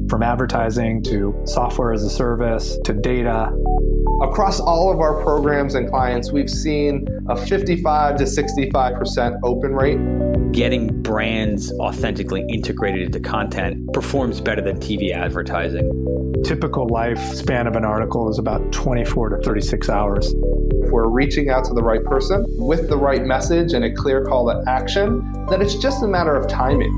From advertising to software as a service to data. Across all of our programs and clients, we've seen a 55 to 65% open rate. Getting brands authentically integrated into content performs better than TV advertising. Typical lifespan of an article is about 24 to 36 hours. If we're reaching out to the right person with the right message and a clear call to action, then it's just a matter of timing.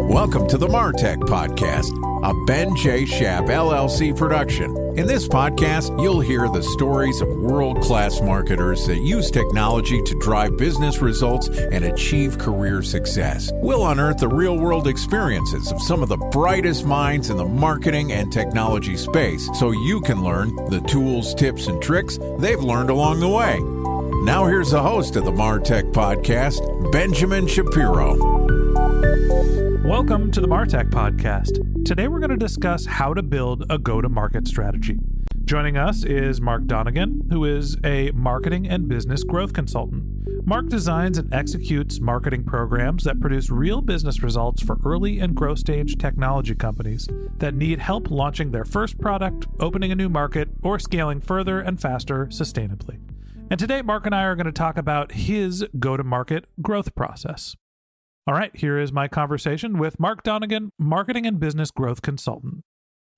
Welcome to the MarTech Podcast, a Ben J. Schaap LLC production. In this podcast, you'll hear the stories of world-class marketers that use technology to drive business results and achieve career success. We'll unearth the real-world experiences of some of the brightest minds in the marketing and technology space so you can learn the tools, tips, and tricks they've learned along the way. Now here's the host of the MarTech Podcast, Benjamin Shapiro. Welcome to the MarTech Podcast. Today we're going to discuss how to build a go-to-market strategy. Joining us is Mark Donnigan, who is a marketing and business growth consultant. Mark designs and executes marketing programs that produce real business results for early and growth stage technology companies that need help launching their first product, opening a new market, or scaling further and faster sustainably. And today Mark and I are going to talk about his go-to-market growth process. All right, here is my conversation with Mark Donnigan, marketing and business growth consultant.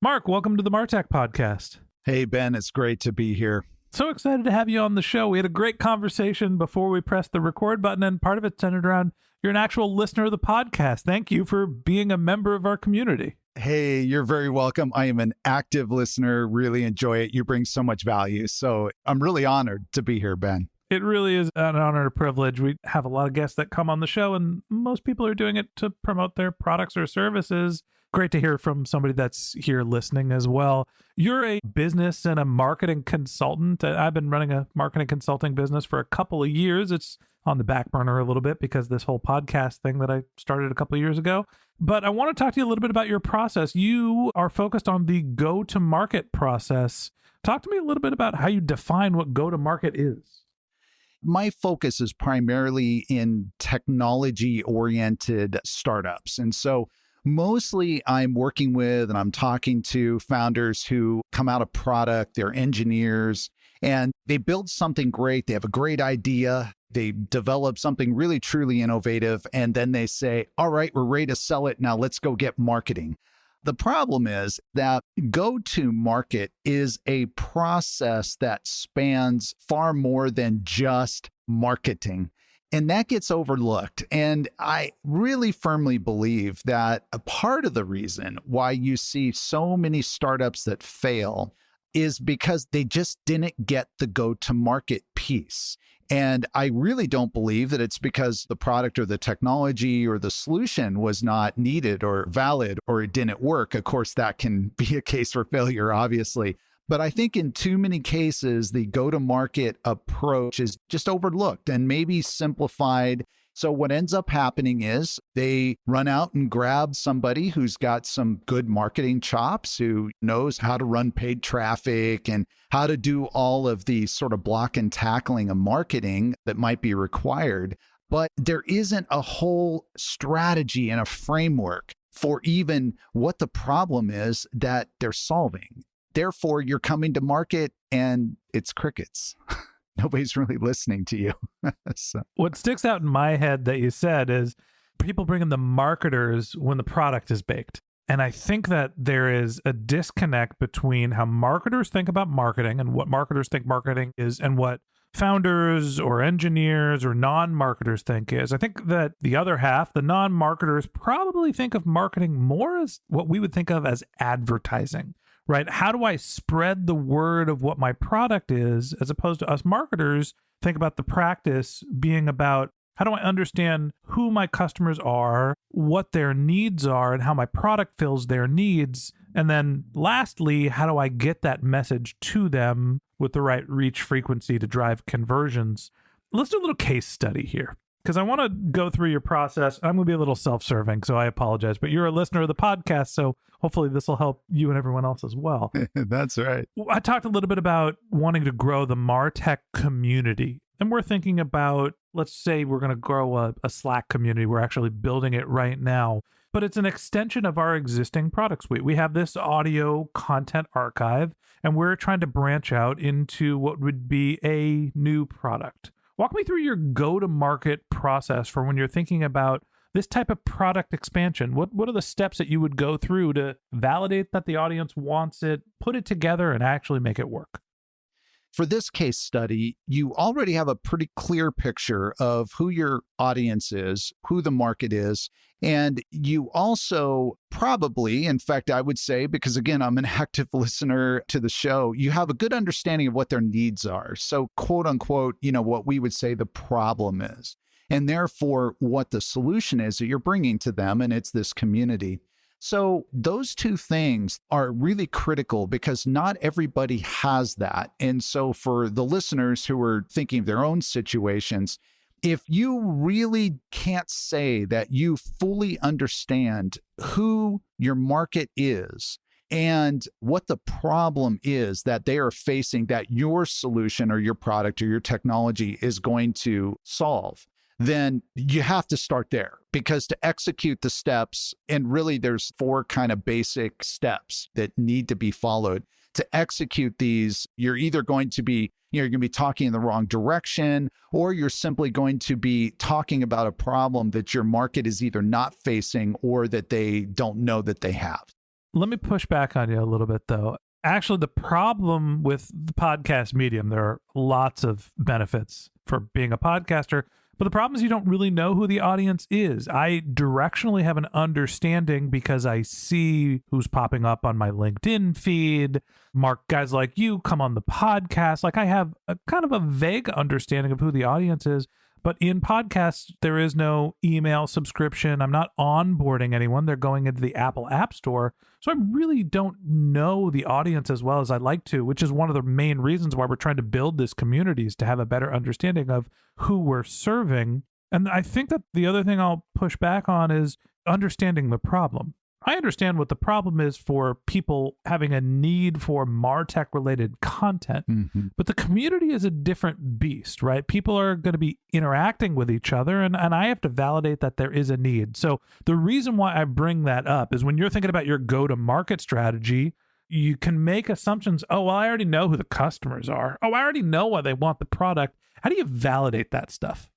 Mark, welcome to the MarTech Podcast. Hey, Ben, it's great to be here. So excited to have you on the show. We had a great conversation before we pressed the record button, and part of it centered around you're an actual listener of the podcast. Thank you for being a member of our community. Hey, you're very welcome. I am an active listener, really enjoy it. You bring so much value. So I'm really honored to be here, Ben. It really is an honor and a privilege. We have a lot of guests that come on the show, and most people are doing it to promote their products or services. Great to hear from somebody that's here listening as well. You're a business and a marketing consultant. I've been running a marketing consulting business for a couple of years. It's on the back burner a little bit because this whole podcast thing that I started a couple of years ago. But I want to talk to you a little bit about your process. You are focused on the go-to-market process. Talk to me a little bit about how you define what go-to-market is. My focus is primarily in technology-oriented startups. And so mostly I'm working with and I'm talking to founders who come out of product, they're engineers, and they build something great. They have a great idea. They develop something really, truly innovative. And then they say, all right, we're ready to sell it. Now let's go get marketing. The problem is that go-to-market is a process that spans far more than just marketing, and that gets overlooked. And I really firmly believe that a part of the reason why you see so many startups that fail is because they just didn't get the go-to-market piece. And I really don't believe that it's because the product or the technology or the solution was not needed or valid or it didn't work. Of course, that can be a case for failure, obviously. But I think in too many cases, the go-to-market approach is just overlooked and maybe simplified. So what ends up happening is they run out and grab somebody who's got some good marketing chops, who knows how to run paid traffic and how to do all of the sort of block and tackling of marketing that might be required. But there isn't a whole strategy and a framework for even what the problem is that they're solving. Therefore, you're coming to market and it's crickets. Nobody's really listening to you. So. What sticks out in my head that you said is people bring in the marketers when the product is baked. And I think that there is a disconnect between how marketers think about marketing and what marketers think marketing is and what founders or engineers or non-marketers think is. I think that the other half, the non-marketers, probably think of marketing more as what we would think of as advertising. Right? How do I spread the word of what my product is, as opposed to us marketers think about the practice being about how do I understand who my customers are, what their needs are, and how my product fills their needs. And then lastly, how do I get that message to them with the right reach frequency to drive conversions? Let's do a little case study here, because I want to go through your process. I'm going to be a little self-serving, so I apologize, but you're a listener of the podcast, so hopefully this will help you and everyone else as well. That's right. I talked a little bit about wanting to grow the MarTech community, and we're thinking about let's say we're going to grow a Slack community. We're actually building it right now, but it's an extension of our existing product suite. We have this audio content archive, and we're trying to branch out into what would be a new product. Walk me through your go-to-market process for when you're thinking about this type of product expansion. What are the steps that you would go through to validate that the audience wants it, put it together, and actually make it work? For this case study, you already have a pretty clear picture of who your audience is, who the market is, and you also probably, in fact, I would say, because again, I'm an active listener to the show, you have a good understanding of what their needs are. So quote unquote, what we would say the problem is, and therefore what the solution is that you're bringing to them, and it's this community. So those two things are really critical because not everybody has that. And so for the listeners who are thinking of their own situations, if you really can't say that you fully understand who your market is and what the problem is that they are facing that your solution or your product or your technology is going to solve, then you have to start there, because to execute the steps, and really there's 4 kind of basic steps that need to be followed. To execute these, you're either going to be, you're going to be talking in the wrong direction, or you're simply going to be talking about a problem that your market is either not facing or that they don't know that they have. Let me push back on you a little bit, though. Actually, the problem with the podcast medium, there are lots of benefits for being a podcaster. But the problem is you don't really know who the audience is. I directionally have an understanding because I see who's popping up on my LinkedIn feed. Mark, guys like you come on the podcast. Like, I have a kind of a vague understanding of who the audience is. But in podcasts, there is no email subscription. I'm not onboarding anyone. They're going into the Apple App Store. So I really don't know the audience as well as I'd like to, which is one of the main reasons why we're trying to build this community, is to have a better understanding of who we're serving. And I think that the other thing I'll push back on is understanding the problem. I understand what the problem is for people having a need for MarTech related content, but the community is a different beast, right? People are going to be interacting with each other, and I have to validate that there is a need. So the reason why I bring that up is when you're thinking about your go-to-market strategy, you can make assumptions. Oh, well, I already know who the customers are. Oh, I already know why they want the product. How do you validate that stuff?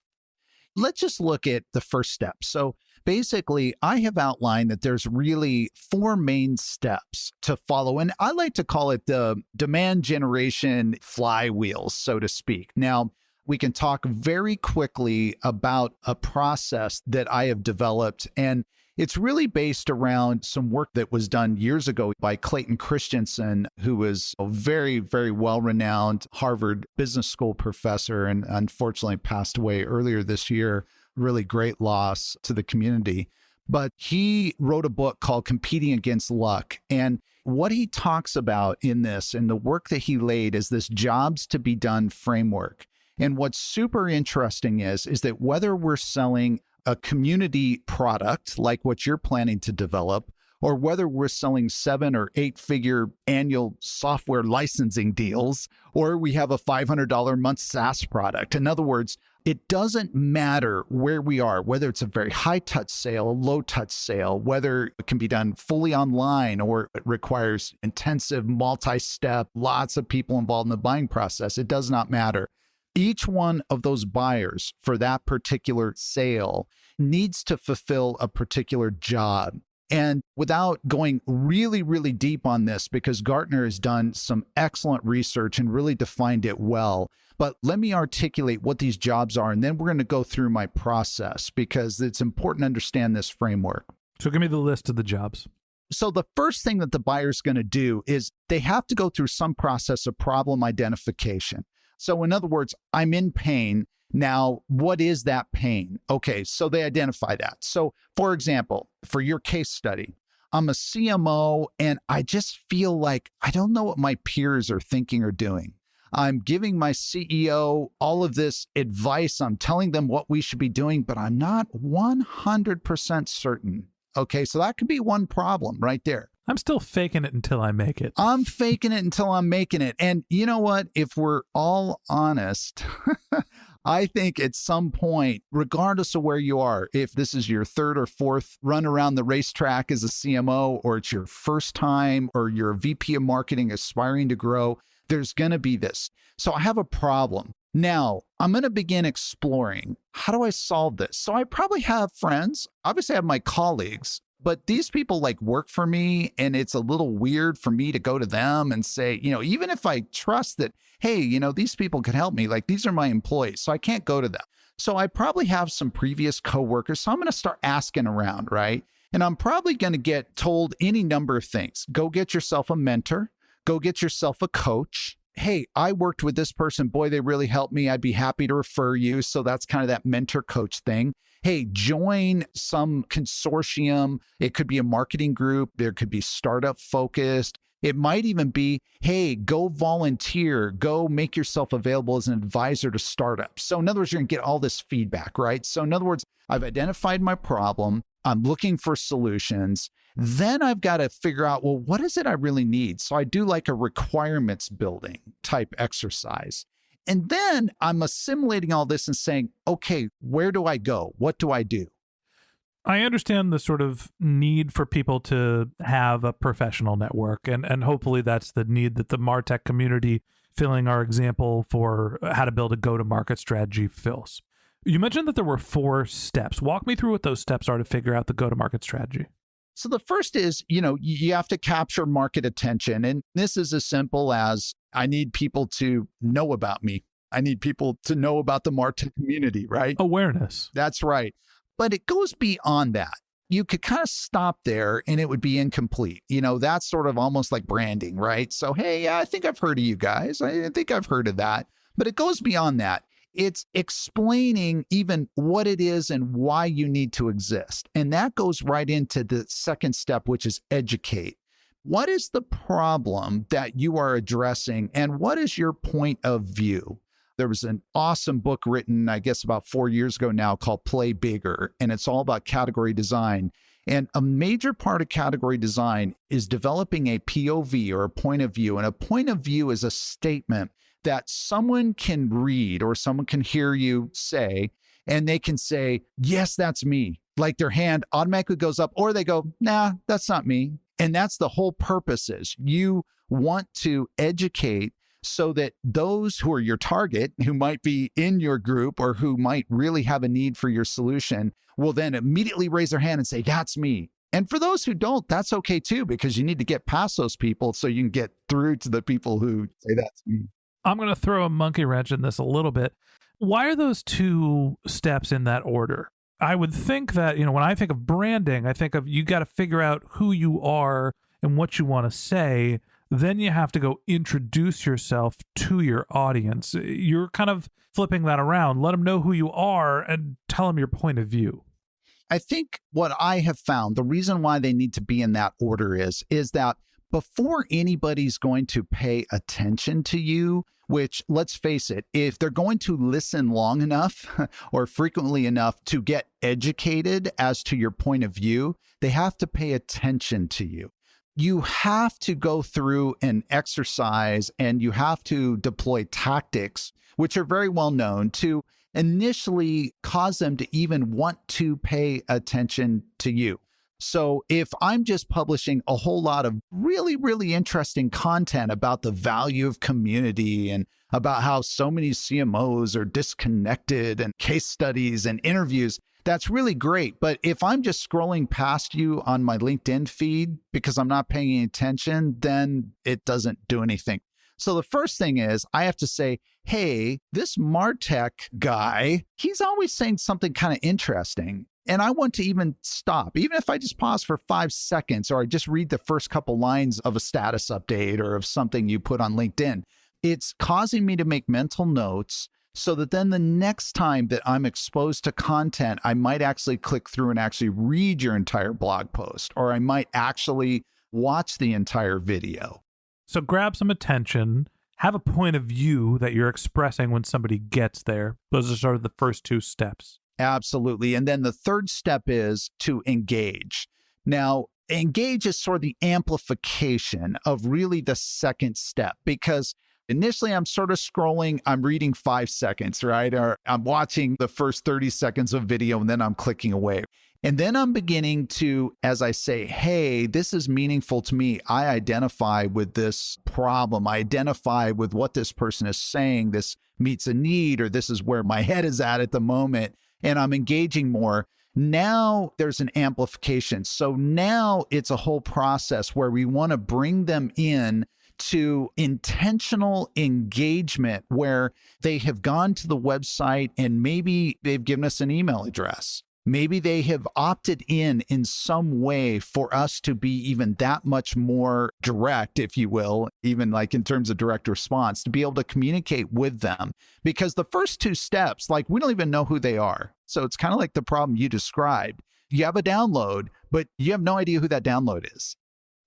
Let's just look at the first step. So basically, I have outlined that there's really 4 main steps to follow. And I like to call it the demand generation flywheels, so to speak. Now, we can talk very quickly about a process that I have developed. And it's really based around some work that was done years ago by Clayton Christensen, who was a very, very well-renowned Harvard Business School professor and unfortunately passed away earlier this year. Really great loss to the community. But he wrote a book called Competing Against Luck. And what he talks about in this and the work that he laid is this jobs to be done framework. And what's super interesting is that whether we're selling a community product like what you're planning to develop, or whether we're selling 7 or 8-figure annual software licensing deals, or we have a $500 a month SaaS product. In other words, it doesn't matter where we are, whether it's a very high touch sale, a low touch sale, whether it can be done fully online or it requires intensive multi-step, lots of people involved in the buying process. It does not matter. Each one of those buyers for that particular sale needs to fulfill a particular job. And without going really, really deep on this, because Gartner has done some excellent research and really defined it well, but let me articulate what these jobs are, and then we're going to go through my process because it's important to understand this framework. So give me the list of the jobs. So the first thing that the buyer's going to do is they have to go through some process of problem identification. So in other words, I'm in pain. Now, what is that pain? Okay, so they identify that. So for example, for your case study, I'm a CMO and I just feel like I don't know what my peers are thinking or doing. I'm giving my CEO all of this advice. I'm telling them what we should be doing, but I'm not 100% certain. Okay, so that could be one problem right there. I'm still faking it until I make it. I'm faking it until I'm making it. And you know what? If we're all honest, I think at some point, regardless of where you are, if this is your third or fourth run around the racetrack as a CMO, or it's your first time, or you're a VP of marketing aspiring to grow, there's going to be this. So I have a problem. Now, I'm going to begin exploring, how do I solve this? So I probably have friends. Obviously, I have my colleagues. But these people like work for me, and it's a little weird for me to go to them and say, even if I trust that, hey, these people could help me, like these are my employees, so I can't go to them. So I probably have some previous coworkers. So I'm going to start asking around, right? And I'm probably going to get told any number of things. Go get yourself a mentor. Go get yourself a coach. Hey, I worked with this person. Boy, they really helped me. I'd be happy to refer you. So that's kind of that mentor coach thing. Hey, join some consortium. It could be a marketing group. There could be startup focused. It might even be, hey, go volunteer, go make yourself available as an advisor to startups. So in other words, you're going to get all this feedback, right? So in other words, I've identified my problem. I'm looking for solutions. Then I've got to figure out, well, what is it I really need? So I do like a requirements building type exercise. And then I'm assimilating all this and saying, okay, where do I go? What do I do? I understand the sort of need for people to have a professional network, and hopefully that's the need that the MarTech community, filling our example for how to build a go-to-market strategy, fills. You mentioned that there were 4 steps. Walk me through what those steps are to figure out the go-to-market strategy. So the first is, you have to capture market attention. And this is as simple as, I need people to know about me. I need people to know about the MarTech community, right? Awareness. That's right. But it goes beyond that. You could kind of stop there and it would be incomplete. That's sort of almost like branding, right? So, hey, I think I've heard of you guys. I think I've heard of that. But it goes beyond that. It's explaining even what it is and why you need to exist. And that goes right into the second step, which is educate. What is the problem that you are addressing, and what is your point of view? There was an awesome book written, I guess, about 4 years ago now called Play Bigger, and it's all about category design. And a major part of category design is developing a POV, or a point of view. And a point of view is a statement that someone can read or someone can hear you say, and they can say, yes, that's me. Like their hand automatically goes up, or they go, nah, that's not me. And that's the whole purpose is you want to educate so that those who are your target, who might be in your group or who might really have a need for your solution, will then immediately raise their hand and say, that's me. And for those who don't, that's okay too, because you need to get past those people so you can get through to the people who say, that's me. I'm going to throw a monkey wrench in this a little bit. Why are those 2 steps in that order? I would think that, when I think of branding, I think of you got to figure out who you are and what you want to say. Then you have to go introduce yourself to your audience. You're kind of flipping that around. Let them know who you are and tell them your point of view. I think what I have found, the reason why they need to be in that order is that before anybody's going to pay attention to you, which, let's face it, if they're going to listen long enough or frequently enough to get educated as to your point of view, they have to pay attention to you. You have to go through an exercise and you have to deploy tactics, which are very well known, to initially cause them to even want to pay attention to you. So if I'm just publishing a whole lot of really, really interesting content about the value of community and about how so many CMOs are disconnected and case studies and interviews, that's really great. But if I'm just scrolling past you on my LinkedIn feed because I'm not paying any attention, then it doesn't do anything. So the first thing is I have to say, hey, this MarTech guy, he's always saying something kind of interesting. And I want to even stop, even if I just pause for 5 seconds, or I just read the first couple lines of a status update or of something you put on LinkedIn. It's causing me to make mental notes so that then the next time that I'm exposed to content, I might actually click through and actually read your entire blog post, or I might actually watch the entire video. So grab some attention, have a point of view that you're expressing when somebody gets there. Those are sort of the first 2 steps. Absolutely. And then the third step is to engage. Now, engage is sort of the amplification of really the second step, because Initially, I'm sort of scrolling, I'm reading 5 seconds, right? Or I'm watching the first 30 seconds of video and then I'm clicking away. And then I'm beginning to, as I say, hey, this is meaningful to me. I identify with this problem. I identify with what this person is saying. This meets a need, or this is where my head is at the moment. And I'm engaging more. Now there's an amplification. So now it's a whole process where we want to bring them in to intentional engagement where they have gone to the website and maybe they've given us an email address. Maybe they have opted in some way for us to be even that much more direct, if you will, even like in terms of direct response, to be able to communicate with them. Because the first 2 steps, like we don't even know who they are. So it's kind of like the problem you described. You have a download, but you have no idea who that download is.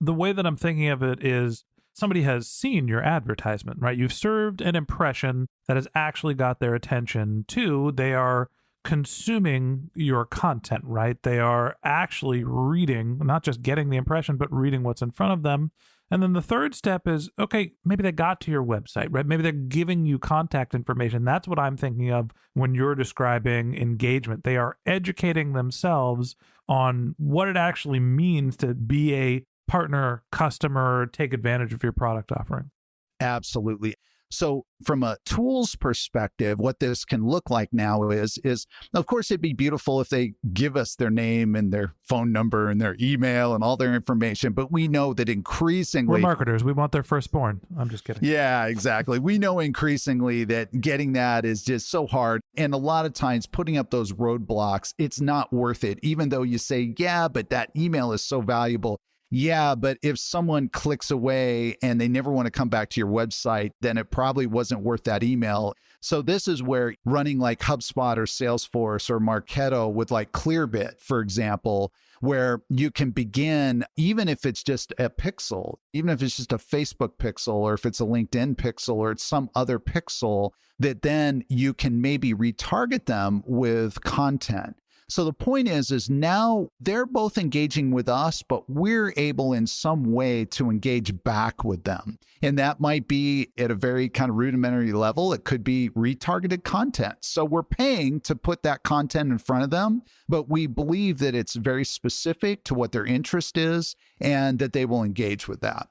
The way that I'm thinking of it is somebody has seen your advertisement, right? You've served an impression that has actually got their attention. 2, they are consuming your content, right? They are actually reading, not just getting the impression, but reading what's in front of them. And then the third step is, okay, maybe they got to your website, right? Maybe they're giving you contact information. That's what I'm thinking of when you're describing engagement. They are educating themselves on what it actually means to be a partner, customer, take advantage of your product offering. Absolutely. So from a tools perspective, what this can look like now is of course, it'd be beautiful if they give us their name and their phone number and their email and all their information. But we know that increasingly... We're marketers. We want their firstborn. I'm just kidding. Yeah, exactly. We know increasingly that getting that is just so hard. And a lot of times putting up those roadblocks, it's not worth it. Even though you say, yeah, but that email is so valuable. Yeah, but if someone clicks away and they never want to come back to your website, then it probably wasn't worth that email. So this is where running like HubSpot or Salesforce or Marketo with like Clearbit, for example, where you can begin, even if it's just a pixel, even if it's just a Facebook pixel, or if it's a LinkedIn pixel, or it's some other pixel, that then you can maybe retarget them with content. So the point is now they're both engaging with us, but we're able in some way to engage back with them. And that might be at a very kind of rudimentary level. It could be retargeted content. So we're paying to put that content in front of them, but we believe that it's very specific to what their interest is and that they will engage with that.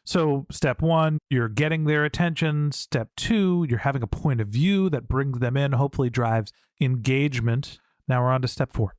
So step 1, you're getting their attention. Step 2, you're having a point of view that brings them in, hopefully drives engagement. Now we're on to step 4.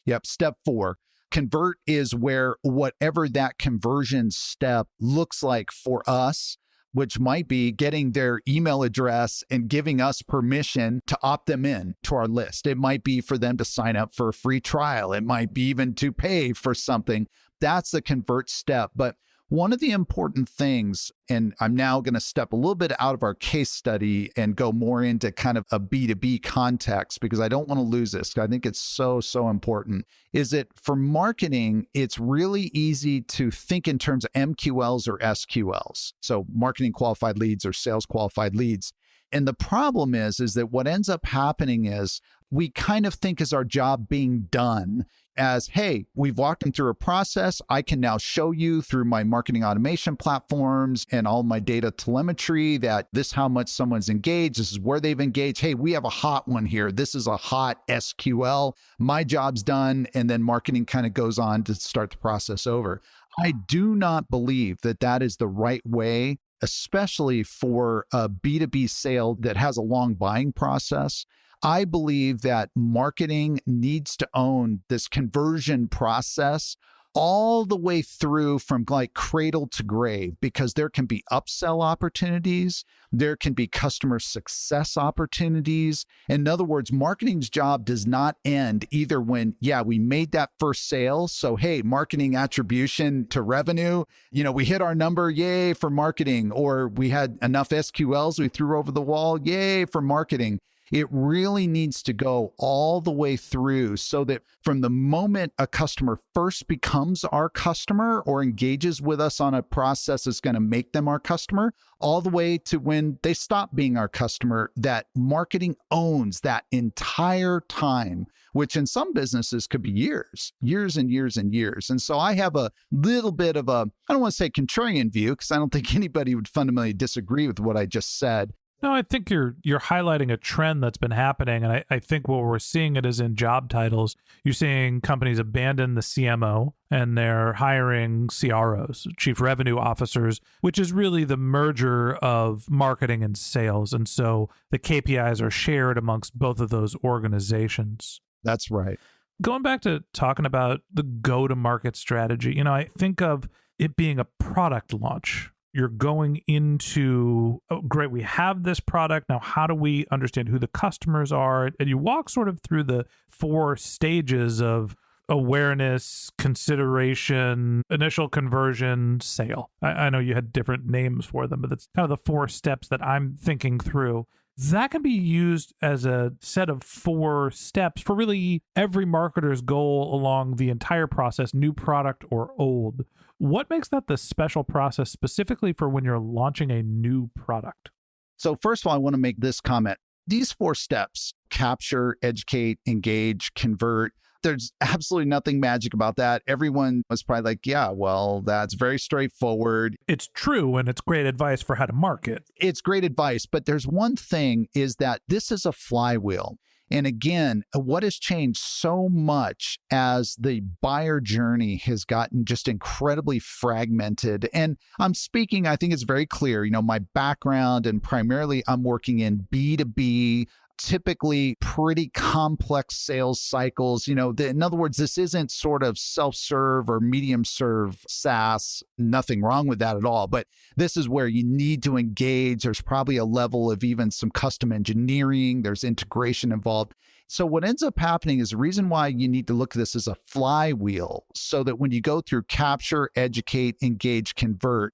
Yep. Step 4. Convert is where whatever that conversion step looks like for us, which might be getting their email address and giving us permission to opt them in to our list. It might be for them to sign up for a free trial. It might be even to pay for something. That's the convert step. But one of the important things, and I'm now going to step a little bit out of our case study and go more into kind of a B2B context, because I don't want to lose this. I think it's so important, is that for marketing, it's really easy to think in terms of MQLs or SQLs. So marketing qualified leads or sales qualified leads. And the problem is that what ends up happening is we kind of think is our job being done as, hey, we've walked them through a process. I can now show you through my marketing automation platforms and all my data telemetry that this is how much someone's engaged. This is where they've engaged. Hey, we have a hot one here. This is a hot SQL. My job's done. And then marketing kind of goes on to start the process over. I do not believe that that is the right way, especially for a B2B sale that has a long buying process. I believe that marketing needs to own this conversion process all the way through from like cradle to grave, because there can be upsell opportunities. There can be customer success opportunities. In other words, marketing's job does not end either when, yeah, we made that first sale. So, hey, marketing attribution to revenue, we hit our number, yay for marketing, or we had enough SQLs we threw over the wall, yay for marketing. It really needs to go all the way through so that from the moment a customer first becomes our customer or engages with us on a process that's going to make them our customer, all the way to when they stop being our customer, that marketing owns that entire time, which in some businesses could be years and years and years. And so I have a little bit of a, I don't want to say contrarian view, because I don't think anybody would fundamentally disagree with what I just said. No, I think you're highlighting a trend that's been happening, and I think what we're seeing it is in job titles. You're seeing companies abandon the CMO and they're hiring CROs, chief revenue officers, which is really the merger of marketing and sales. And so the KPIs are shared amongst both of those organizations. That's right. Going back to talking about the go-to-market strategy, I think of it being a product launch. You're going into, oh, great, we have this product. Now, how do we understand who the customers are? And you walk sort of through the 4 stages of awareness, consideration, initial conversion, sale. I know you had different names for them, but that's kind of the 4 steps that I'm thinking through. That can be used as a set of 4 steps for really every marketer's goal along the entire process, new product or old. What makes that the special process specifically for when you're launching a new product? So first of all, I want to make this comment. These 4 steps, capture, educate, engage, convert, there's absolutely nothing magic about that. Everyone was probably like, yeah, well, that's very straightforward. It's true, and it's great advice for how to market. It's great advice, but there's one thing is that this is a flywheel. And again, what has changed so much as the buyer journey has gotten just incredibly fragmented. And I'm speaking, I think it's very clear, my background, and primarily I'm working in B2B, typically pretty complex sales cycles. In other words, this isn't sort of self-serve or medium-serve SaaS, nothing wrong with that at all. But this is where you need to engage. There's probably a level of even some custom engineering. There's integration involved. So what ends up happening is the reason why you need to look at this as a flywheel, so that when you go through capture, educate, engage, convert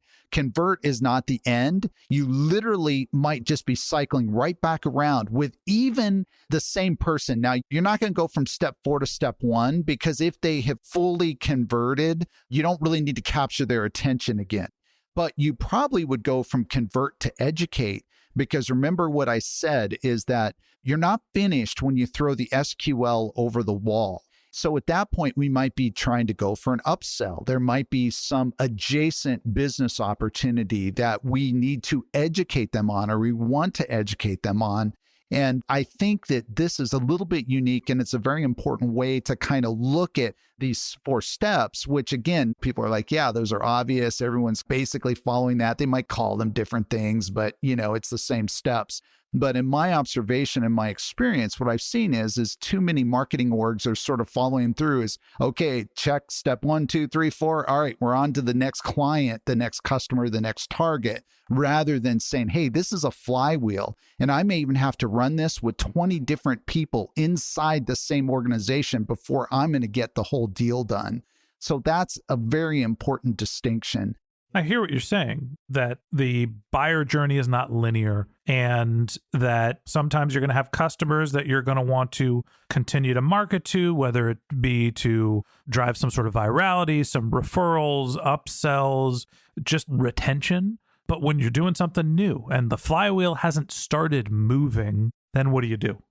is not the end. You literally might just be cycling right back around with even the same person. Now, you're not going to go from step 4 to step 1, because if they have fully converted, you don't really need to capture their attention again. But you probably would go from convert to educate, because remember what I said is that you're not finished when you throw the SQL over the wall. So at that point, we might be trying to go for an upsell. There might be some adjacent business opportunity that we need to educate them on, or we want to educate them on. And I think that this is a little bit unique, and it's a very important way to kind of look at these 4 steps, which again, people are like, yeah, those are obvious. Everyone's basically following that. They might call them different things, but it's the same steps. But in my observation and my experience, what I've seen is too many marketing orgs are sort of following through is, okay, check step 1, 2, 3, 4. All right, we're on to the next client, the next customer, the next target, rather than saying, hey, this is a flywheel. And I may even have to run this with 20 different people inside the same organization before I'm going to get the whole deal done. So that's a very important distinction. I hear what you're saying, that the buyer journey is not linear, and that sometimes you're going to have customers that you're going to want to continue to market to, whether it be to drive some sort of virality, some referrals, upsells, just retention. But when you're doing something new and the flywheel hasn't started moving, then what do you do?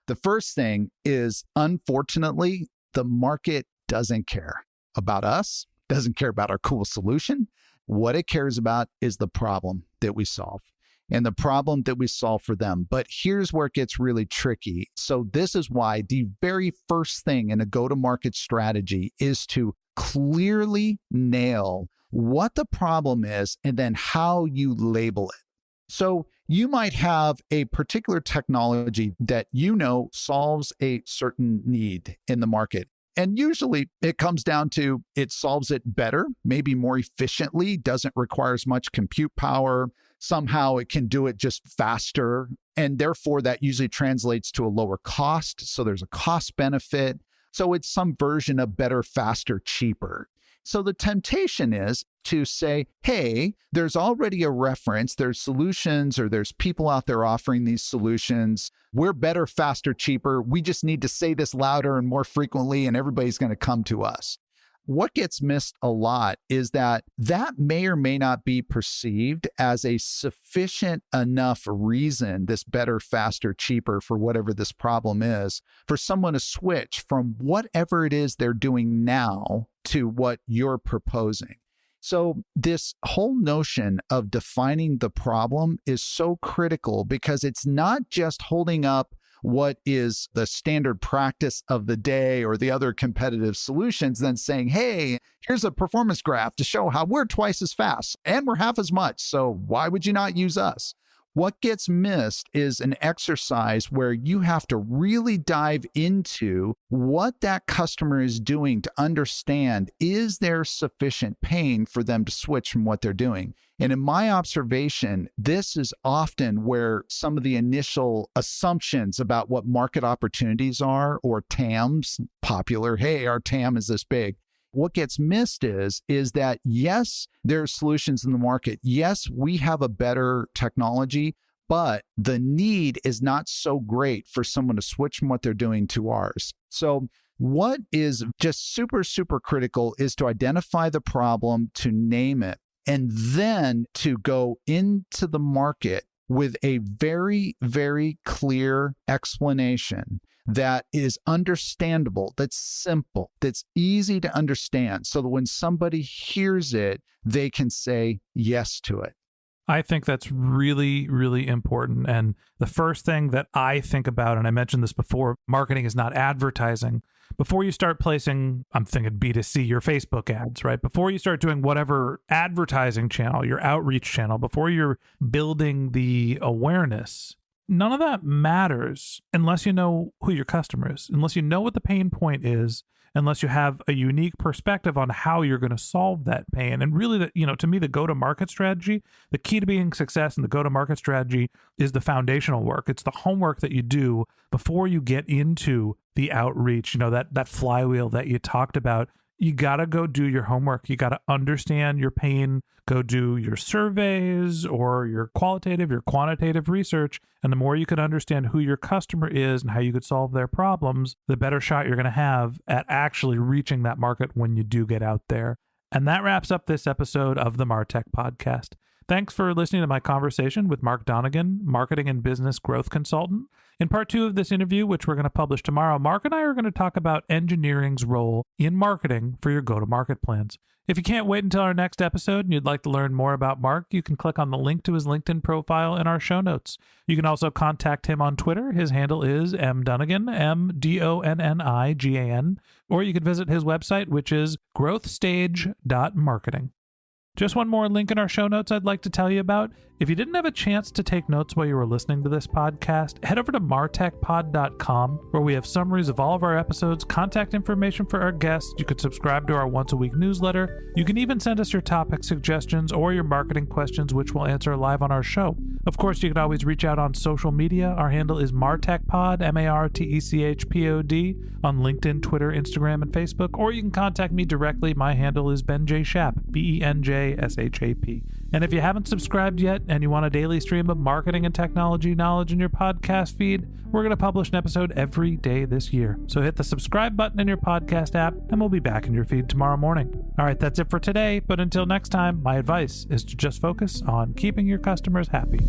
The first thing is, unfortunately, the market doesn't care about us, doesn't care about our cool solution. What it cares about is the problem that we solve and the problem that we solve for them. But here's where it gets really tricky. So this is why the very first thing in a go-to-market strategy is to clearly nail what the problem is and then how you label it. So you might have a particular technology that solves a certain need in the market. And usually it comes down to it solves it better, maybe more efficiently, doesn't require as much compute power. Somehow it can do it just faster. And therefore, that usually translates to a lower cost. So there's a cost benefit. So it's some version of better, faster, cheaper. So the temptation is to say, hey, there's already a reference, there's solutions, or there's people out there offering these solutions. We're better, faster, cheaper. We just need to say this louder and more frequently, and everybody's going to come to us. What gets missed a lot is that may or may not be perceived as a sufficient enough reason, this better, faster, cheaper for whatever this problem is, for someone to switch from whatever it is they're doing now to what you're proposing. So this whole notion of defining the problem is so critical because it's not just holding up what is the standard practice of the day or the other competitive solutions, then saying, hey, here's a performance graph to show how we're twice as fast and we're half as much. So why would you not use us? What gets missed is an exercise where you have to really dive into what that customer is doing to understand, is there sufficient pain for them to switch from what they're doing? And in my observation, this is often where some of the initial assumptions about what market opportunities are, or TAMs, popular, hey, our TAM is this big. What gets missed is that, yes, there are solutions in the market. Yes, we have a better technology, but the need is not so great for someone to switch from what they're doing to ours. So what is just super, super critical is to identify the problem, to name it, and then to go into the market with a very, very clear explanation that is understandable, that's simple, that's easy to understand, so that when somebody hears it, they can say yes to it. I think that's really, really important. And the first thing that I think about, and I mentioned this before, marketing is not advertising. Before you start placing, I'm thinking B2C, your Facebook ads, right? Before you start doing whatever advertising channel, your outreach channel, before you're building the awareness, none of that matters unless you know who your customer is, unless you know what the pain point is, unless you have a unique perspective on how you're going to solve that pain. And really, to me, the go-to-market strategy, the key to being success in the go-to-market strategy is the foundational work. It's the homework that you do before you get into the outreach, that flywheel that you talked about. You got to go do your homework. You got to understand your pain, go do your surveys or your qualitative, your quantitative research. And the more you can understand who your customer is and how you could solve their problems, the better shot you're going to have at actually reaching that market when you do get out there. And that wraps up this episode of the MarTech Podcast. Thanks for listening to my conversation with Mark Donnigan, marketing and business growth consultant. In part 2 of this interview, which we're going to publish tomorrow, Mark and I are going to talk about engineering's role in marketing for your go-to-market plans. If you can't wait until our next episode and you'd like to learn more about Mark, you can click on the link to his LinkedIn profile in our show notes. You can also contact him on Twitter. His handle is mdonnigan, MDONNIGAN, or you can visit his website, which is growthstage.marketing. Just one more link in our show notes I'd like to tell you about. If you didn't have a chance to take notes while you were listening to this podcast, head over to martechpod.com, where we have summaries of all of our episodes, contact information for our guests. You could subscribe to our once-a-week newsletter. You can even send us your topic suggestions or your marketing questions, which we'll answer live on our show. Of course, you can always reach out on social media. Our handle is martechpod, MARTECHPOD, on LinkedIn, Twitter, Instagram, and Facebook, or you can contact me directly. My handle is Ben J. Shap, BENJSHAP. And if you haven't subscribed yet and you want a daily stream of marketing and technology knowledge in your podcast feed, we're going to publish an episode every day this year. So hit the subscribe button in your podcast app and we'll be back in your feed tomorrow morning. All right, that's it for today. But until next time, my advice is to just focus on keeping your customers happy.